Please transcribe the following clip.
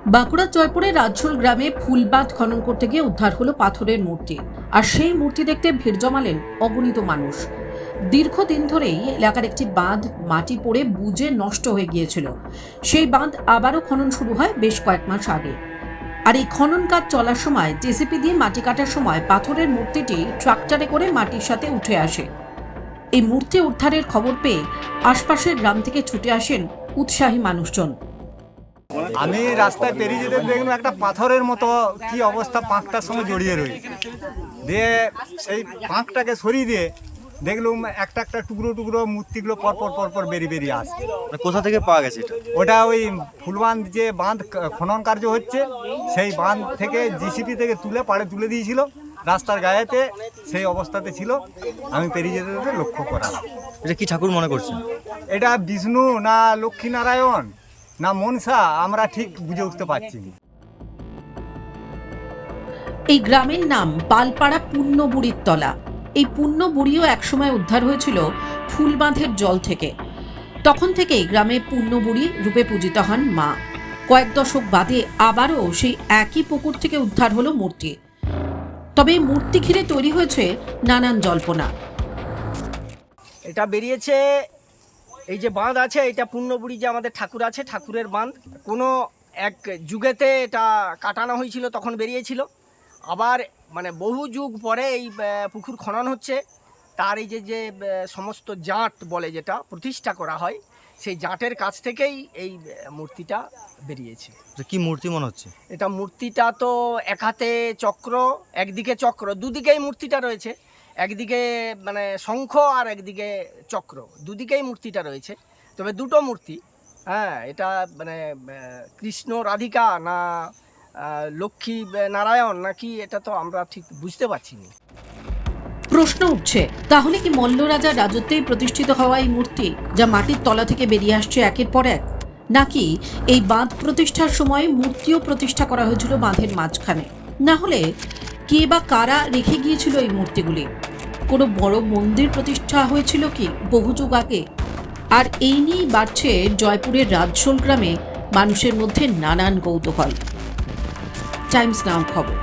বাঁকুড়ার জয়পুরের রাজঝোল গ্রামে ফুলবাঁধ খনন করতে গিয়ে উদ্ধার হলো পাথরের মূর্তি। আর সেই মূর্তি দেখতে ভিড় জমালেন অগণিত মানুষ। দীর্ঘদিন ধরেই এলাকার একটি বাঁধ মাটি পড়ে বুজে নষ্ট হয়ে গিয়েছিল। সেই বাঁধ আবারও খনন শুরু হয় বেশ কয়েক মাস আগে। আর এই খনন কাজ চলার সময় জেসিপি দিয়ে মাটি কাটার সময় পাথরের মূর্তিটি ট্রাক্টরে করে মাটির সাথে উঠে আসে। এই মূর্তি উদ্ধারের খবর পেয়ে আশপাশের গ্রাম থেকে ছুটে আসেন উৎসাহী মানুষজন। আমি রাস্তায় পেরিয়ে যেতে দেখলাম একটা পাথরের মতো কি অবস্থা, পাঁকটার সঙ্গে জড়িয়ে রয়েছে। দিয়ে সেই পাঁকটাকে সরিয়ে দিয়ে দেখলুম একটা একটা টুকরো টুকরো মূর্তিগুলো পরপর বেরিয়ে আসছে। কোথা থেকে পাওয়া গেছে এটা? ওটা ওই ফুলবাঁধ যে বাঁধ খনন কার্য হচ্ছে সেই বাঁধ থেকে জিসিপি থেকে তুলে পাড়ে তুলে দিয়েছিল, রাস্তার গায়েতে সেই অবস্থাতে ছিল। আমি পেরিয়ে যেতে যেতে লক্ষ্য করা। এটা কি ঠাকুর মনে করছেন? এটা বিষ্ণু না লক্ষ্মীনারায়ণ না মনসা আমরা ঠিক বুঝে উঠতে পারছি না। এই গ্রামের নাম পালপাড়া পুণ্যবুড়ির তলা। এই পুণ্যবুড়িও একসময় উদ্ধার হয়েছিল ফুলবাঁধের জল থেকে। তখন থেকেই গ্রামে পুণ্যবুড়ি রূপে পূজিত হন মা। কয়েক দশক বাদে আবারও সেই একই পুকুর থেকে উদ্ধার হলো মূর্তি। তবে এই মূর্তি ঘিরে তৈরি হয়েছে নানান জল্পনা। এটা বেরিয়েছে এই যে বাঁধ আছে, এটা পুণ্যবুড়ি যে আমাদের ঠাকুর আছে, ঠাকুরের বাঁধ কোনো এক যুগেতে এটা কাটানো হয়েছিল, তখন বেরিয়েছিল। আবার মানে বহু যুগ পরে এই পুকুর খনন হচ্ছে, তার এই যে সমস্ত জাঁট বলে যেটা প্রতিষ্ঠা করা হয়, সেই জাঁটের কাছ থেকেই এই মূর্তিটা বেরিয়েছে। কি মূর্তি মনে হচ্ছে? এটা মূর্তিটা তো এক হাতে চক্র, একদিকে চক্র, দুদিকেই মূর্তিটা রয়েছে। একদিকে মানে শঙ্খ আর একদিকে চক্র, দুদিকেই মূর্তিটা রয়েছে। তবে দুটো মূর্তি, হ্যাঁ, এটা মানে কৃষ্ণ রাধিকা না লক্ষ্মী নারায়ণ নাকি, এটা তো আমরা ঠিক বুঝতে পারছি না। প্রশ্ন উঠছে, তাহলে কি মল্ল রাজার রাজত্বেই প্রতিষ্ঠিত হওয়া এই মূর্তি, যা মাটির তলা থেকে বেরিয়ে আসছে একের পর এক, নাকি এই বাঁধ প্রতিষ্ঠার সময় মূর্তিও প্রতিষ্ঠা করা হয়েছিল বাঁধের মাঝখানে? না হলে কে বা কারা রেখে গিয়েছিল এই মূর্তিগুলি? কোনো বড় মন্দির প্রতিষ্ঠা হয়েছিল কি বহু যুগ আগে? আর এই নিয়েই বাড়ছে জয়পুরের রাজঝোল গ্রামে মানুষের মধ্যে নানান কৌতূহল। টাইমস নাও খবর।